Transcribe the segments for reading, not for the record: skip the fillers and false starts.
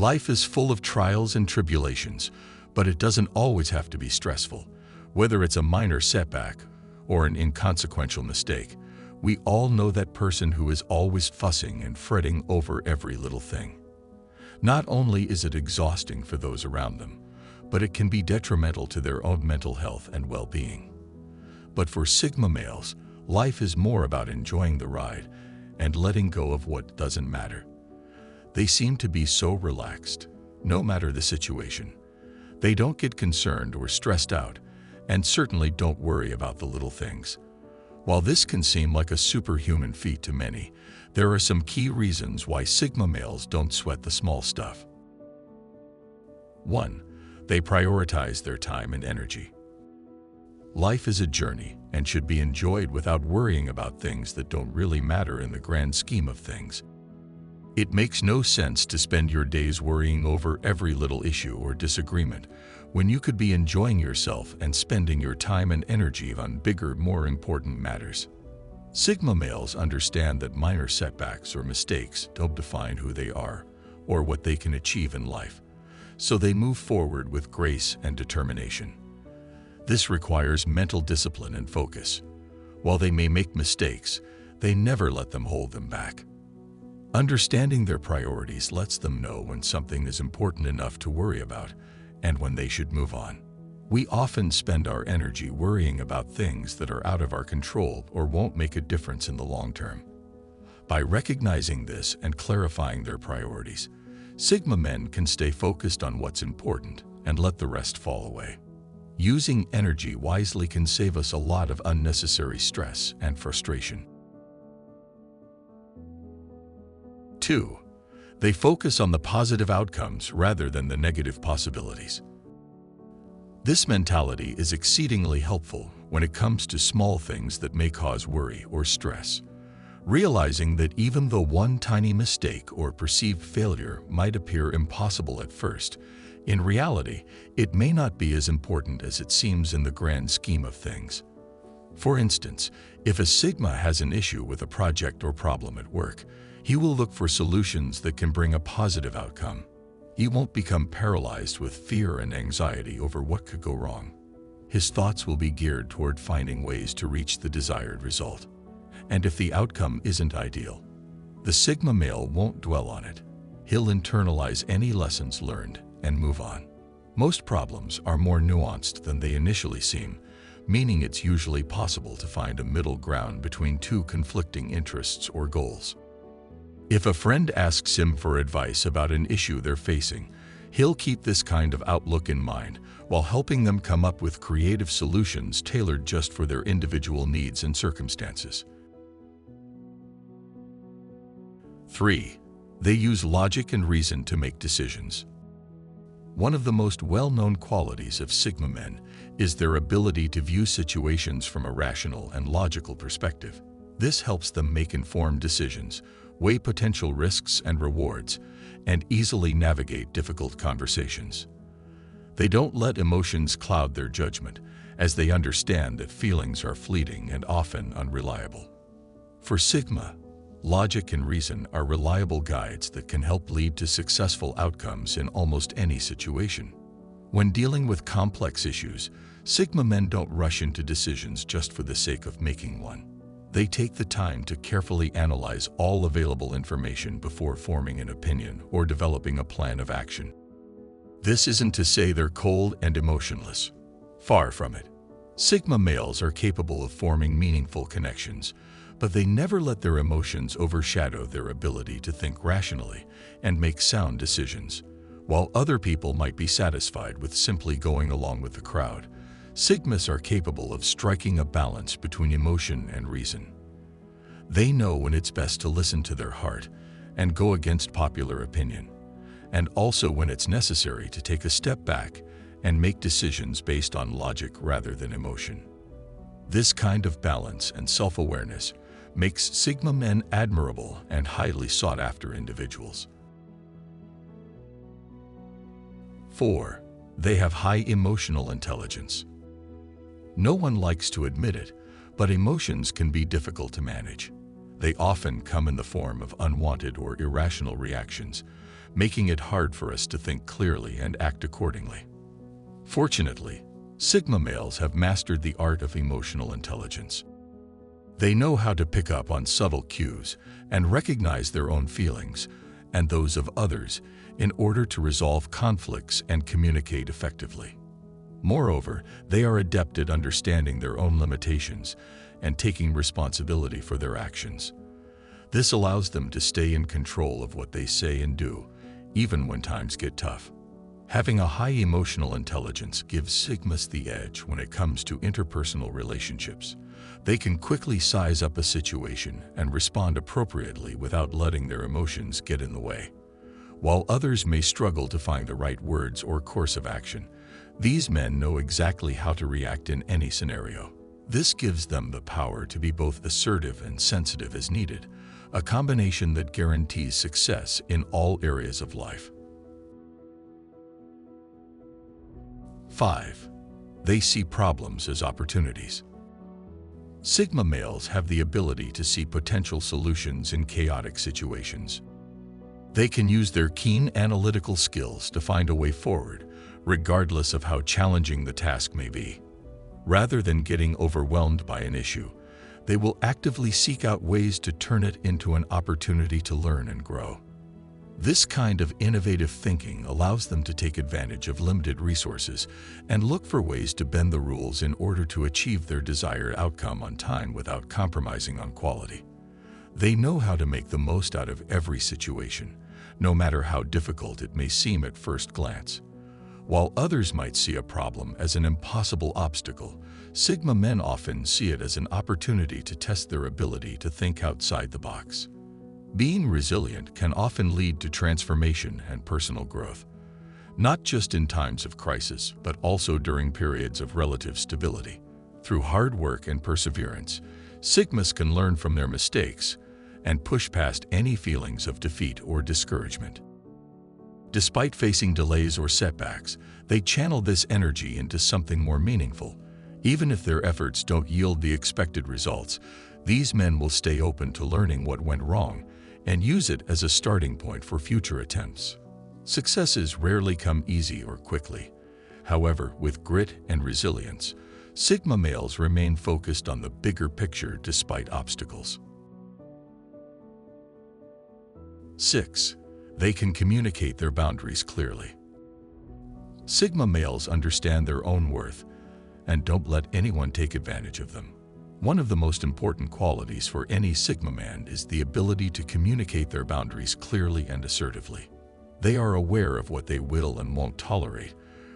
Life is full of trials and tribulations, but it doesn't always have to be stressful. Whether it's a minor setback or an inconsequential mistake, we all know that person who is always fussing and fretting over every little thing. Not only is it exhausting for those around them, but it can be detrimental to their own mental health and well-being. But for Sigma males, life is more about enjoying the ride and letting go of what doesn't matter. They seem to be so relaxed, no matter the situation. They don't get concerned or stressed out, and certainly don't worry about the little things. While this can seem like a superhuman feat to many, there are some key reasons why Sigma males don't sweat the small stuff. 1. They prioritize their time and energy. Life is a journey and should be enjoyed without worrying about things that don't really matter in the grand scheme of things. It makes no sense to spend your days worrying over every little issue or disagreement when you could be enjoying yourself and spending your time and energy on bigger, more important matters. Sigma males understand that minor setbacks or mistakes don't define who they are or what they can achieve in life, so they move forward with grace and determination. This requires mental discipline and focus. While they may make mistakes, they never let them hold them back. Understanding their priorities lets them know when something is important enough to worry about and when they should move on. We often spend our energy worrying about things that are out of our control or won't make a difference in the long term. By recognizing this and clarifying their priorities, Sigma men can stay focused on what's important and let the rest fall away. Using energy wisely can save us a lot of unnecessary stress and frustration. 2. They focus on the positive outcomes rather than the negative possibilities. This mentality is exceedingly helpful when it comes to small things that may cause worry or stress. Realizing that even though one tiny mistake or perceived failure might appear impossible at first, in reality, it may not be as important as it seems in the grand scheme of things. For instance, if a Sigma has an issue with a project or problem at work, he will look for solutions that can bring a positive outcome. He won't become paralyzed with fear and anxiety over what could go wrong. His thoughts will be geared toward finding ways to reach the desired result. And if the outcome isn't ideal, the Sigma male won't dwell on it. He'll internalize any lessons learned and move on. Most problems are more nuanced than they initially seem, meaning it's usually possible to find a middle ground between two conflicting interests or goals. If a friend asks him for advice about an issue they're facing, he'll keep this kind of outlook in mind while helping them come up with creative solutions tailored just for their individual needs and circumstances. 3. They use logic and reason to make decisions. One of the most well-known qualities of Sigma men is their ability to view situations from a rational and logical perspective. This helps them make informed decisions, weigh potential risks and rewards, and easily navigate difficult conversations. They don't let emotions cloud their judgment, as they understand that feelings are fleeting and often unreliable. For Sigma, logic and reason are reliable guides that can help lead to successful outcomes in almost any situation. When dealing with complex issues, Sigma men don't rush into decisions just for the sake of making one. They take the time to carefully analyze all available information before forming an opinion or developing a plan of action. This isn't to say they're cold and emotionless. Far from it. Sigma males are capable of forming meaningful connections, but they never let their emotions overshadow their ability to think rationally and make sound decisions. While other people might be satisfied with simply going along with the crowd, Sigmas are capable of striking a balance between emotion and reason. They know when it's best to listen to their heart and go against popular opinion, and also when it's necessary to take a step back and make decisions based on logic rather than emotion. This kind of balance and self-awareness makes Sigma men admirable and highly sought-after individuals. 4. They have high emotional intelligence. No one likes to admit it, but emotions can be difficult to manage. They often come in the form of unwanted or irrational reactions, making it hard for us to think clearly and act accordingly. Fortunately, Sigma males have mastered the art of emotional intelligence. They know how to pick up on subtle cues and recognize their own feelings and those of others in order to resolve conflicts and communicate effectively. Moreover, they are adept at understanding their own limitations and taking responsibility for their actions. This allows them to stay in control of what they say and do, even when times get tough. Having a high emotional intelligence gives Sigmas the edge when it comes to interpersonal relationships. They can quickly size up a situation and respond appropriately without letting their emotions get in the way. While others may struggle to find the right words or course of action, these men know exactly how to react in any scenario. This gives them the power to be both assertive and sensitive as needed, a combination that guarantees success in all areas of life. 5. They see problems as opportunities. Sigma males have the ability to see potential solutions in chaotic situations. They can use their keen analytical skills to find a way forward, regardless of how challenging the task may be. Rather than getting overwhelmed by an issue, they will actively seek out ways to turn it into an opportunity to learn and grow. This kind of innovative thinking allows them to take advantage of limited resources and look for ways to bend the rules in order to achieve their desired outcome on time without compromising on quality. They know how to make the most out of every situation, no matter how difficult it may seem at first glance. While others might see a problem as an impossible obstacle, Sigma men often see it as an opportunity to test their ability to think outside the box. Being resilient can often lead to transformation and personal growth, not just in times of crisis, but also during periods of relative stability. Through hard work and perseverance, Sigmas can learn from their mistakes and push past any feelings of defeat or discouragement. Despite facing delays or setbacks, they channel this energy into something more meaningful. Even if their efforts don't yield the expected results, these men will stay open to learning what went wrong and use it as a starting point for future attempts. Successes rarely come easy or quickly. However, with grit and resilience, Sigma males remain focused on the bigger picture despite obstacles. 6. They can communicate their boundaries clearly. Sigma males understand their own worth and don't let anyone take advantage of them. One of the most important qualities for any Sigma man is the ability to communicate their boundaries clearly and assertively. They are aware of what they will and won't tolerate,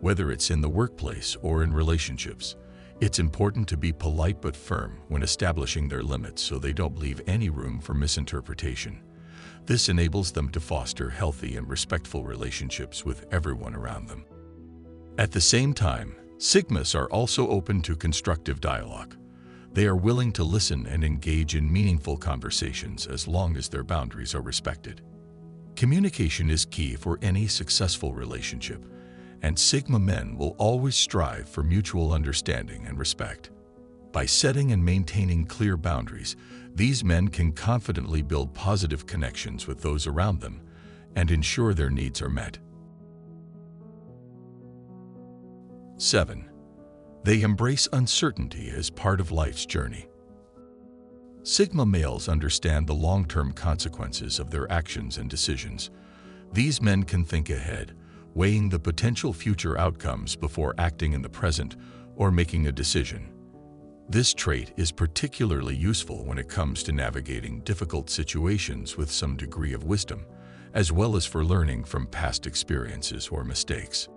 whether it's in the workplace or in relationships. It's important to be polite but firm when establishing their limits so they don't leave any room for misinterpretation. This enables them to foster healthy and respectful relationships with everyone around them. At the same time, Sigmas are also open to constructive dialogue. They are willing to listen and engage in meaningful conversations as long as their boundaries are respected. Communication is key for any successful relationship, and Sigma men will always strive for mutual understanding and respect. By setting and maintaining clear boundaries, these men can confidently build positive connections with those around them and ensure their needs are met. 7. They embrace uncertainty as part of life's journey. Sigma males understand the long-term consequences of their actions and decisions. These men can think ahead, weighing the potential future outcomes before acting in the present or making a decision. This trait is particularly useful when it comes to navigating difficult situations with some degree of wisdom, as well as for learning from past experiences or mistakes.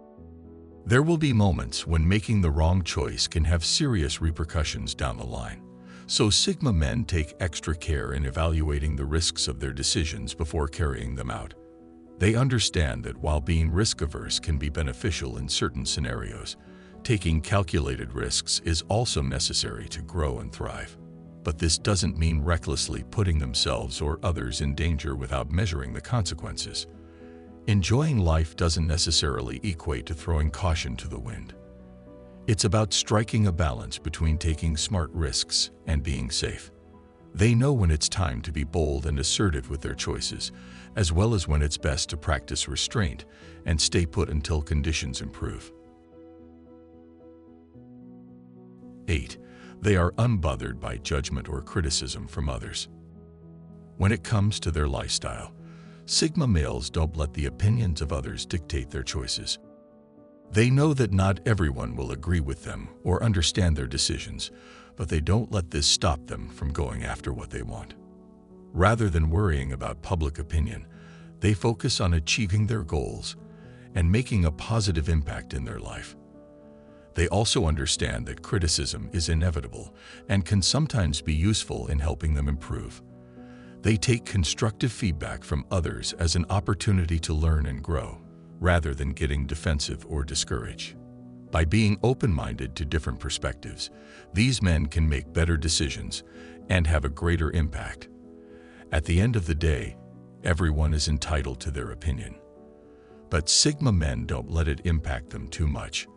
There will be moments when making the wrong choice can have serious repercussions down the line, so Sigma men take extra care in evaluating the risks of their decisions before carrying them out. They understand that while being risk-averse can be beneficial in certain scenarios, taking calculated risks is also necessary to grow and thrive. But this doesn't mean recklessly putting themselves or others in danger without measuring the consequences. Enjoying life doesn't necessarily equate to throwing caution to the wind. It's about striking a balance between taking smart risks and being safe. They know when it's time to be bold and assertive with their choices, as well as when it's best to practice restraint and stay put until conditions improve. 8. They are unbothered by judgment or criticism from others. When it comes to their lifestyle, Sigma males don't let the opinions of others dictate their choices. They know that not everyone will agree with them or understand their decisions, but they don't let this stop them from going after what they want. Rather than worrying about public opinion, they focus on achieving their goals and making a positive impact in their life. They also understand that criticism is inevitable and can sometimes be useful in helping them improve. They take constructive feedback from others as an opportunity to learn and grow, rather than getting defensive or discouraged. By being open-minded to different perspectives, these men can make better decisions and have a greater impact. At the end of the day, everyone is entitled to their opinion. But Sigma men don't let it impact them too much.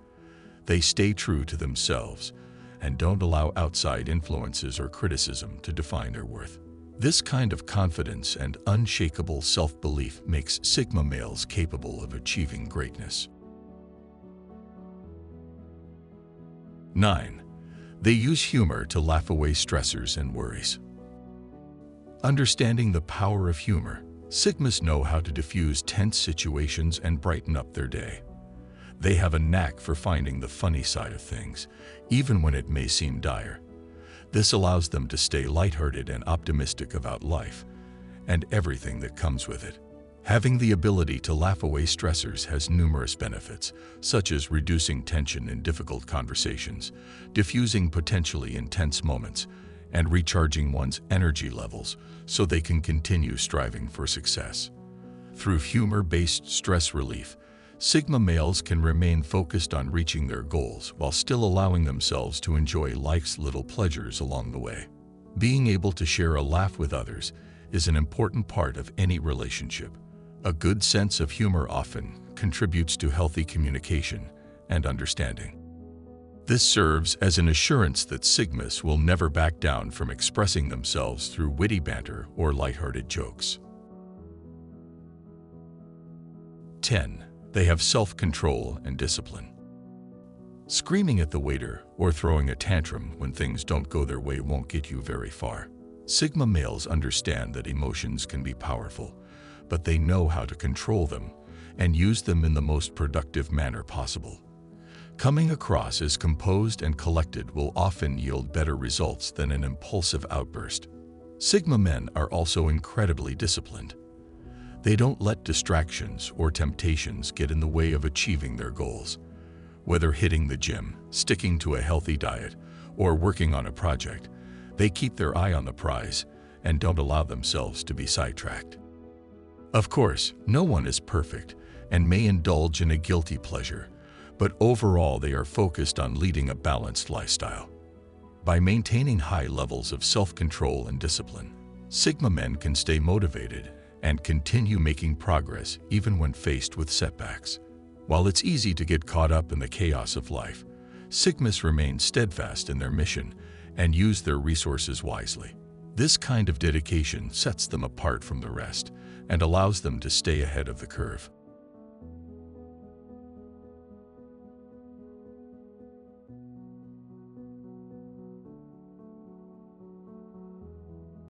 They stay true to themselves and don't allow outside influences or criticism to define their worth. This kind of confidence and unshakable self-belief makes Sigma males capable of achieving greatness. 9. They use humor to laugh away stressors and worries. Understanding the power of humor, Sigmas know how to diffuse tense situations and brighten up their day. They have a knack for finding the funny side of things, even when it may seem dire. This allows them to stay lighthearted and optimistic about life and everything that comes with it. Having the ability to laugh away stressors has numerous benefits, such as reducing tension in difficult conversations, diffusing potentially intense moments, and recharging one's energy levels so they can continue striving for success. Through humor-based stress relief, Sigma males can remain focused on reaching their goals while still allowing themselves to enjoy life's little pleasures along the way. Being able to share a laugh with others is an important part of any relationship. A good sense of humor often contributes to healthy communication and understanding. This serves as an assurance that Sigmas will never back down from expressing themselves through witty banter or lighthearted jokes. 10. They have self-control and discipline. Screaming at the waiter or throwing a tantrum when things don't go their way won't get you very far. Sigma males understand that emotions can be powerful, but they know how to control them and use them in the most productive manner possible. Coming across as composed and collected will often yield better results than an impulsive outburst. Sigma men are also incredibly disciplined. They don't let distractions or temptations get in the way of achieving their goals. Whether hitting the gym, sticking to a healthy diet, or working on a project, they keep their eye on the prize and don't allow themselves to be sidetracked. Of course, no one is perfect and may indulge in a guilty pleasure, but overall they are focused on leading a balanced lifestyle. By maintaining high levels of self-control and discipline, Sigma men can stay motivated and continue making progress even when faced with setbacks. While it's easy to get caught up in the chaos of life, Sigmas remain steadfast in their mission and use their resources wisely. This kind of dedication sets them apart from the rest and allows them to stay ahead of the curve.